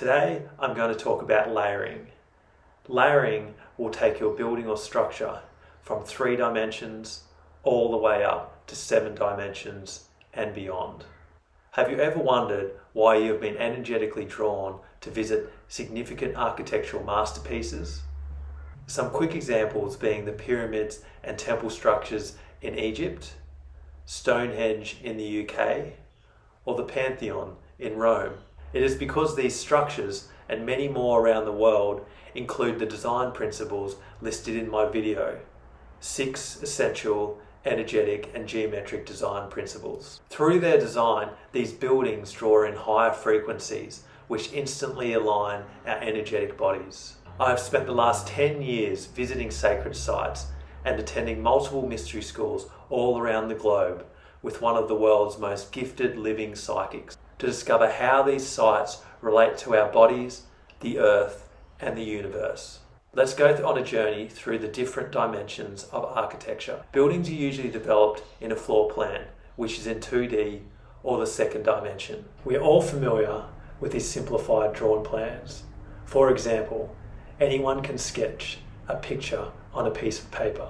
Today I'm going to talk about layering. Layering will take your building or structure from 3 dimensions all the way up to 7 dimensions and beyond. Have you ever wondered why you have been energetically drawn to visit significant architectural masterpieces? Some quick examples being the pyramids and temple structures in Egypt, Stonehenge in the UK, or the Pantheon in Rome. It is because these structures and many more around the world include the design principles listed in my video, 6 essential energetic and geometric design principles. Through their design, these buildings draw in higher frequencies which instantly align our energetic bodies. I have spent the last 10 years visiting sacred sites and attending multiple mystery schools all around the globe with one of the world's most gifted living psychics to discover how these sites relate to our bodies, the earth, and the universe. Let's go on a journey through the different dimensions of architecture. Buildings are usually developed in a floor plan, which is in 2D or the 2nd dimension. We are all familiar with these simplified drawn plans. For example, anyone can sketch a picture on a piece of paper,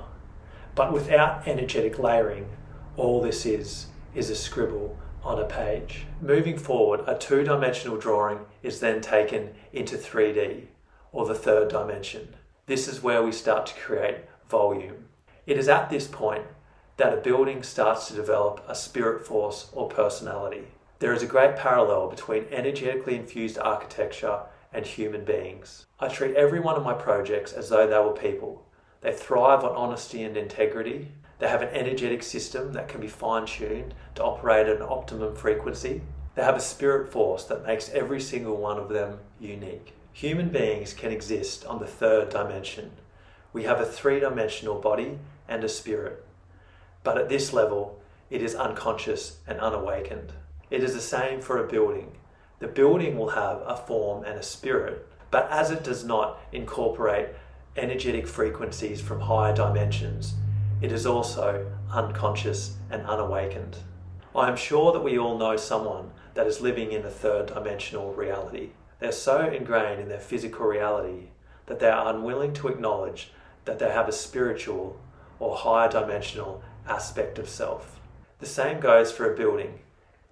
but without energetic layering, all this is a scribble on a page. Moving forward, a 2-dimensional drawing is then taken into 3D, or the 3rd dimension. This is where we start to create volume. It is at this point that a building starts to develop a spirit force or personality. There is a great parallel between energetically infused architecture and human beings. I treat every one of my projects as though they were people. They thrive on honesty and integrity. They have an energetic system that can be fine-tuned to operate at an optimum frequency. They have a spirit force that makes every single one of them unique. Human beings can exist on the 3rd dimension. We have a 3-dimensional body and a spirit. But at this level, it is unconscious and unawakened. It is the same for a building. The building will have a form and a spirit, but as it does not incorporate energetic frequencies from higher dimensions, it is also unconscious and unawakened. I am sure that we all know someone that is living in a 3rd dimensional reality. They're so ingrained in their physical reality that they are unwilling to acknowledge that they have a spiritual or higher dimensional aspect of self. The same goes for a building.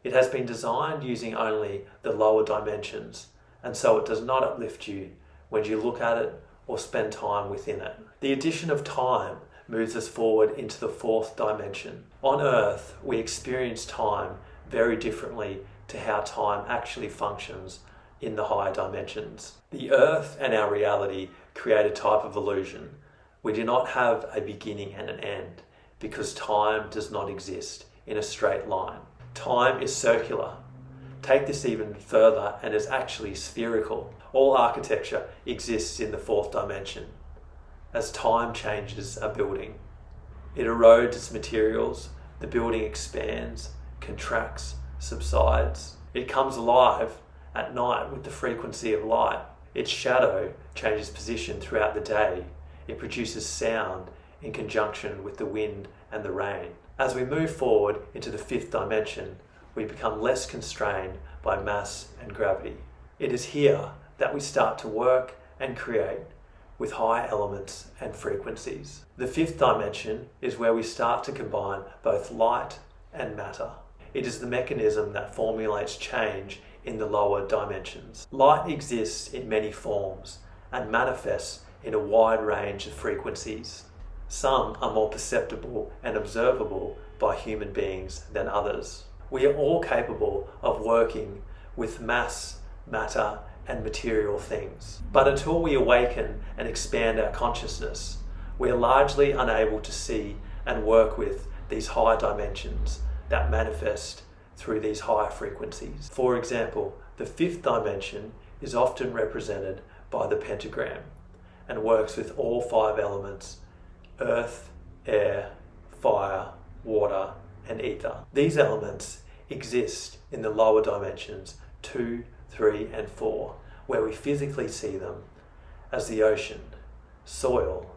It has been designed using only the lower dimensions, and so it does not uplift you when you look at it or spend time within it. The addition of time moves us forward into the 4th dimension. On Earth, we experience time very differently to how time actually functions in the higher dimensions. The Earth and our reality create a type of illusion. We do not have a beginning and an end because time does not exist in a straight line. Time is circular. Take this even further and is actually spherical. All architecture exists in the 4th dimension. As time changes a building, it erodes its materials, the building expands, contracts, subsides. It comes alive at night with the frequency of light. Its shadow changes position throughout the day. It produces sound in conjunction with the wind and the rain. As we move forward into the 5th dimension, we become less constrained by mass and gravity. It is here that we start to work and create with high elements and frequencies. The 5th dimension is where we start to combine both light and matter. It is the mechanism that formulates change in the lower dimensions. Light exists in many forms and manifests in a wide range of frequencies. Some are more perceptible and observable by human beings than others. We are all capable of working with mass, matter, and material things. But until we awaken and expand our consciousness, we are largely unable to see and work with these higher dimensions that manifest through these higher frequencies. For example, the 5th dimension is often represented by the pentagram and works with all 5 elements: earth, air, fire, water, and ether. These elements exist in the lower dimensions 2, 3, and 4, where we physically see them as the ocean, soil,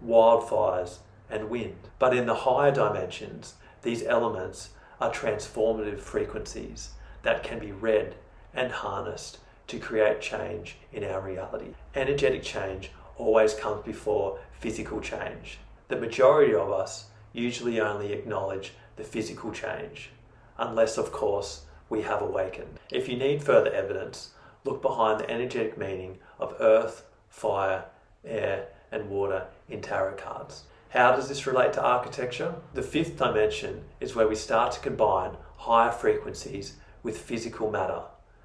wildfires, and wind. But in the higher dimensions, these elements are transformative frequencies that can be read and harnessed to create change in our reality. Energetic change always comes before physical change. The majority of us usually only acknowledge the physical change, unless of course we have awakened. If you need further evidence, look behind the energetic meaning of earth, fire, air, and water in tarot cards. How does this relate to architecture? The fifth dimension is where we start to combine higher frequencies with physical matter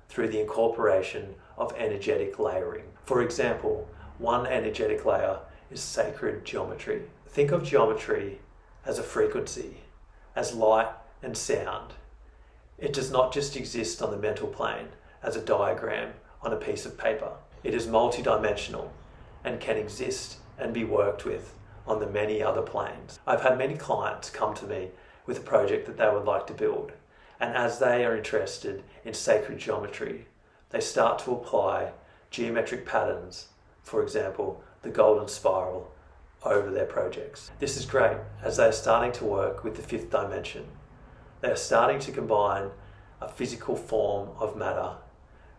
through the incorporation of energetic layering. For example, one energetic layer is sacred geometry. Think of geometry as a frequency, as light and sound. It does not just exist on the mental plane as a diagram on a piece of paper. It is multidimensional and can exist and be worked with on the many other planes. I've had many clients come to me with a project that they would like to build, and as they are interested in sacred geometry, they start to apply geometric patterns, for example, the golden spiral, over their projects. This is great as they are starting to work with the fifth dimension. They are starting to combine a physical form of matter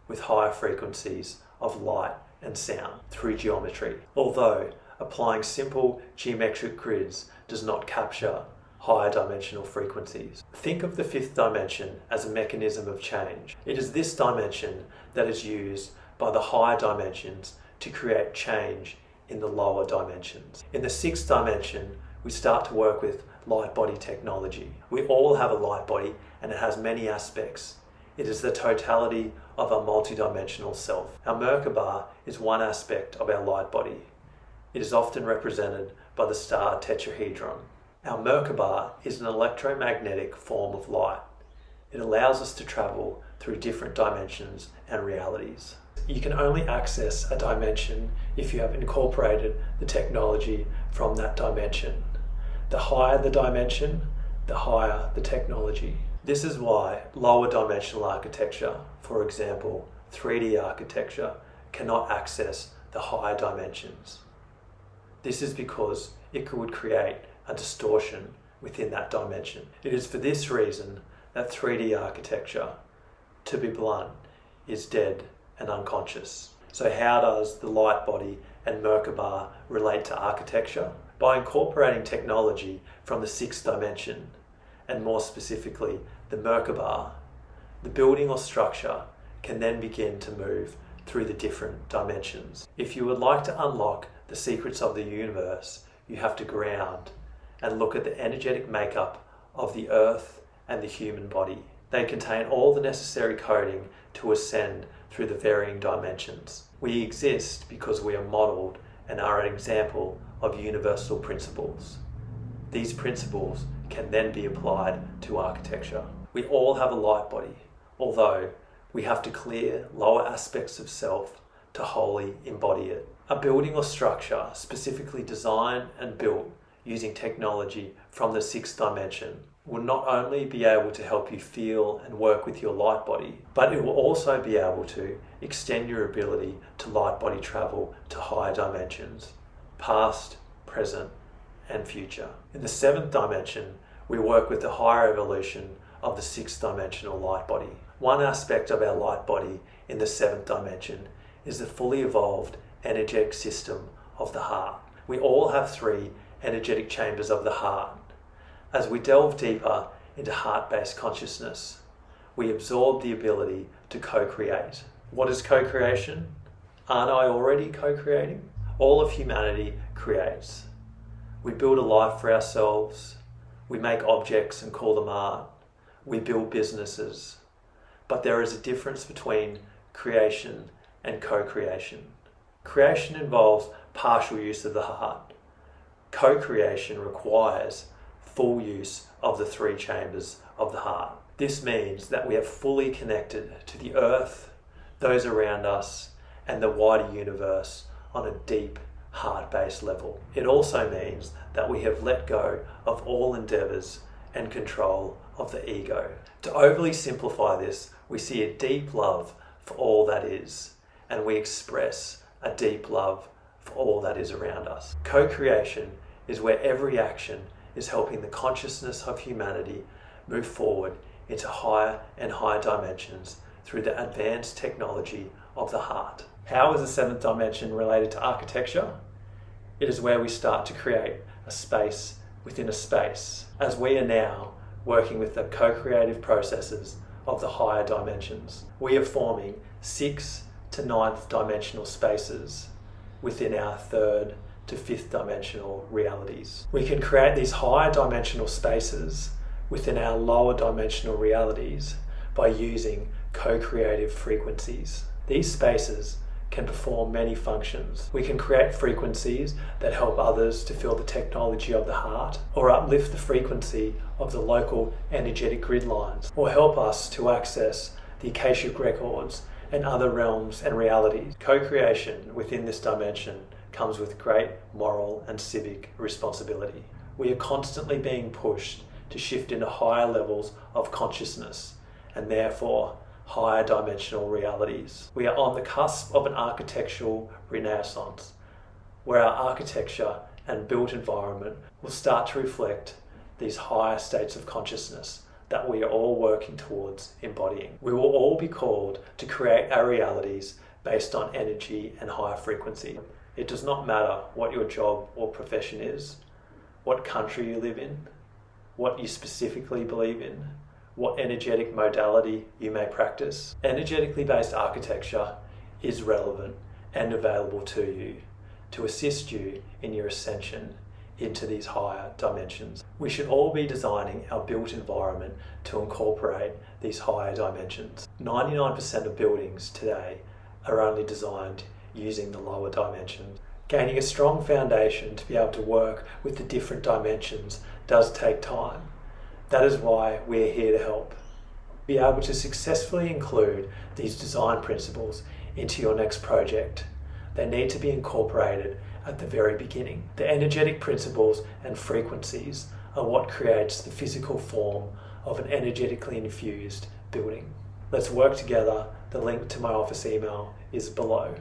with higher frequencies of light and sound through geometry. Although applying simple geometric grids does not capture higher dimensional frequencies. Think of the fifth dimension as a mechanism of change. It is this dimension that is used by the higher dimensions to create change in the lower dimensions. In the sixth dimension, we start to work with light body technology. We all have a light body and it has many aspects. It is the totality of our multidimensional self. Our Merkaba is one aspect of our light body. It is often represented by the star tetrahedron. Our Merkaba is an electromagnetic form of light. It allows us to travel through different dimensions and realities. You can only access a dimension if you have incorporated the technology from that dimension. The higher the dimension, the higher the technology. This is why lower dimensional architecture, for example, 3D architecture, cannot access the higher dimensions. This is because it would create a distortion within that dimension. It is for this reason that 3D architecture, to be blunt, is dead and unconscious. So how does the light body and Merkaba relate to architecture? By incorporating technology from the sixth dimension, and more specifically the Merkaba, the building or structure can then begin to move through the different dimensions. If you would like to unlock the secrets of the universe, you have to ground and look at the energetic makeup of the earth and the human body. They contain all the necessary coding to ascend through the varying dimensions. We exist because we are modeled and are an example of universal principles. These principles can then be applied to architecture. We all have a light body, although we have to clear lower aspects of self to wholly embody it. A building or structure specifically designed and built using technology from the sixth dimension will not only be able to help you feel and work with your light body, but it will also be able to extend your ability to light body travel to higher dimensions, past, present, and future. In the seventh dimension, we work with the higher evolution of the sixth dimensional light body. One aspect of our light body in the seventh dimension is the fully evolved energetic system of the heart. We all have 3 energetic chambers of the heart. As we delve deeper into heart-based consciousness, we absorb the ability to co-create. What is co-creation? Aren't I already co-creating? All of humanity creates. We build a life for ourselves. We make objects and call them art. We build businesses. But there is a difference between creation and co-creation. Creation involves partial use of the heart. Co-creation requires full use of the 3 chambers of the heart. This means that we are fully connected to the earth, those around us, and the wider universe on a deep, heart-based level. It also means that we have let go of all endeavors and control of the ego. To overly simplify this, we see a deep love for all that is, and we express a deep love for all that is around us. Co-creation is where every action is helping the consciousness of humanity move forward into higher and higher dimensions through the advanced technology of the heart. How is the seventh dimension related to architecture? It is where we start to create a space within a space, as we are now working with the co-creative processes of the higher dimensions. We are forming 6th to 9th dimensional spaces within our 3rd to 5th dimensional realities. We can create these higher dimensional spaces within our lower dimensional realities by using co-creative frequencies. These spaces can perform many functions. We can create frequencies that help others to feel the technology of the heart, or uplift the frequency of the local energetic grid lines, or help us to access the Akashic records and other realms and realities. Co-creation within this dimension comes with great moral and civic responsibility. We are constantly being pushed to shift into higher levels of consciousness and therefore higher dimensional realities. We are on the cusp of an architectural renaissance where our architecture and built environment will start to reflect these higher states of consciousness that we are all working towards embodying. We will all be called to create our realities based on energy and higher frequency. It does not matter what your job or profession is, what country you live in, what you specifically believe in, what energetic modality you may practice. Energetically based architecture is relevant and available to you to assist you in your ascension into these higher dimensions. We should all be designing our built environment to incorporate these higher dimensions. 99% of buildings today are only designed using the lower dimensions. Gaining a strong foundation to be able to work with the different dimensions does take time. That is why we're here to help. Be able to successfully include these design principles into your next project. They need to be incorporated at the very beginning. The energetic principles and frequencies are what creates the physical form of an energetically infused building. Let's work together. The link to my office email is below.